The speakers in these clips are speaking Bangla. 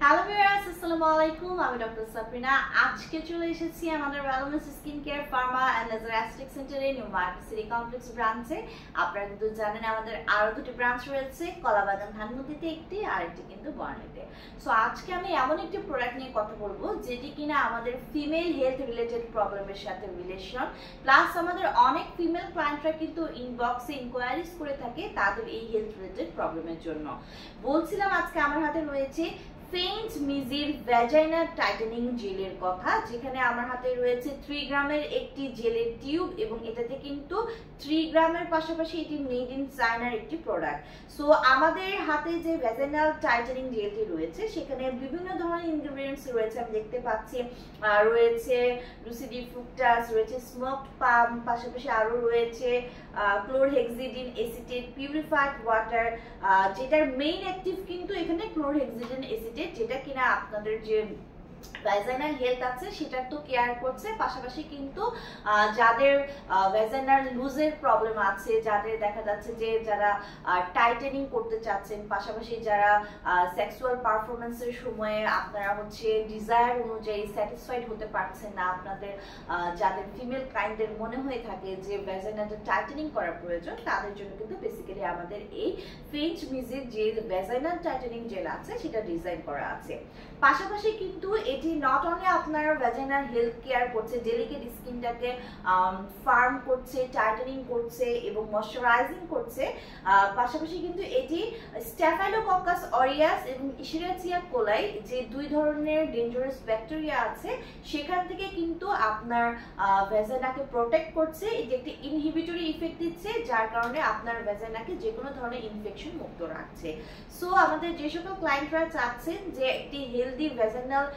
হ্যালো ভিউয়ার্স, আসসালামু আলাইকুম। আমি ডক্টর সাবরিনা। আজকে চলে এসেছি আমাদের wellness skin care pharma and laser aesthetic সেন্টারে, নিউ মার্কেট সিটি কমপ্লেক্স ব্রাঞ্চে। আপনারা কিন্তু জানেন আমাদের আরো দুটি ব্রাঞ্চ রয়েছে, কলাবাগান ধানমন্ডিতে একটি, আরেকটি কিন্তু বর্ণিতে। সো আজকে আমি এমন একটি প্রোডাক্ট নিয়ে কথা বলবো যেটি কিনা আমাদের ফিমেল হেলথ রিলেটেড প্রবলেমের সাথে রিলেশন, প্লাস আমাদের অনেক ফিমেল ক্লায়েন্টরা কিন্তু ইনবক্সে ইনকোয়ারিজ করে থাকে তাদের এই হেলথ রিলেটেড প্রবলেমের জন্য। বলছিলাম আজকে আমার হাতে রয়েছে ফেইন্ট মিজির ভ্যাজাইনা টাইটেনিং জেলের কথা, যেখানে আমার হাতে রয়েছে 3 গ্রামের একটি জেলের টিউব এবং এটাতে কিন্তু 3 গ্রামের পাশাপাশি এটি মেড ইন চায়নার একটি প্রোডাক্ট। সো আমাদের হাতে যে ভ্যাজাইনাল টাইটেনিং জেলটি রয়েছে সেখানে বিভিন্ন ধরনের ইনগ্রেডিয়েন্টস রয়েছে। আমি দেখতে পাচ্ছি রয়েছে লুসিডি ফ্রুক্টাস, রয়েছে স্মোকড পাম, পাশাপাশি আরও রয়েছে ক্লোরহেক্সিডিন এসিটেট পিউরিফাইড ওয়াটার, যেটার মেইন অ্যাক্টিভ কিন্তু এখানে ক্লোরহেক্সিডিন এসিটেট, যেটা কিনা আপনাদের যে ভ্যাজাইনাল হেলথ আছে সেটা তো কেয়ার করছে, পাশাপাশি কিন্তু যাদের ভ্যাজাইনাল লুজের প্রবলেম আছে, যাদের দেখা যাচ্ছে যে যারা টাইটেনিং করতে চাচ্ছেন, পাশাপাশি যারা সেক্সুয়াল পারফরমেন্সের সময়ে আপনারা হচ্ছে ডিজায়ার অনুযায়ী স্যাটিসফাইড হতে পারছেন না, আপনাদের যাদের ফিমেল ক্লায়েন্টদের মনে হয়ে থাকে যে ভ্যাজাইনালটা টাইটেনিং করার প্রয়োজন, তাদের জন্য কিন্তু বেসিক্যালি আমাদের এই ফেইন্ট মিজির যে ভ্যাজাইনাল টাইটেনিং জেল আছে সেটা ডিজাইন করা আছে। পাশাপাশি কিন্তু এটি নট অনলি আপনার ভ্যাজাইনাল হেলথ কেয়ার করছে, ডেলিকেট স্কিনটাকে ফার্ম করছে, টাইটেনিং করছে এবং ময়শ্চারাইজিং করছে, পাশাপাশি কিন্তু এটি স্ট্যাফাইলোককাস অরিয়াস এবং ইশিরাচিয়া কোলাই যে দুই ধরনের ডেঞ্জারাস ব্যাকটেরিয়া আছে সেখান থেকে কিন্তু আপনার ভ্যাজাইনাকে প্রোটেক্ট করছে। এটি একটি ইনহিবিটরি ইফেক্ট দিচ্ছে, যার কারণে আপনার ভ্যাজাইনাকে যে কোনো ধরনের ইনফেকশন মুক্ত রাখছে। সো আমাদের যে সকল ক্লায়েন্টরা চাচ্ছেন যে একটি হেলদি ভ্যাজাইনাল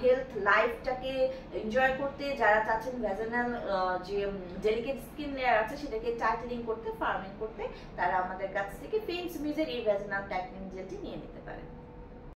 হেলথ লাইফটাকে এনজয় করতে, যারা চাচ্ছেন ভ্যাজাইনাল যে ডেলিকেট স্কিন লেয়ার আছে সেটাকে টাইটেনিং করতে, ফার্মিং করতে, তারা আমাদের কাছ থেকে ফেইন্ট মিজির এই ভ্যাজাইনাল টাইটেনিং জেলটি নিয়ে নিতে পারেন।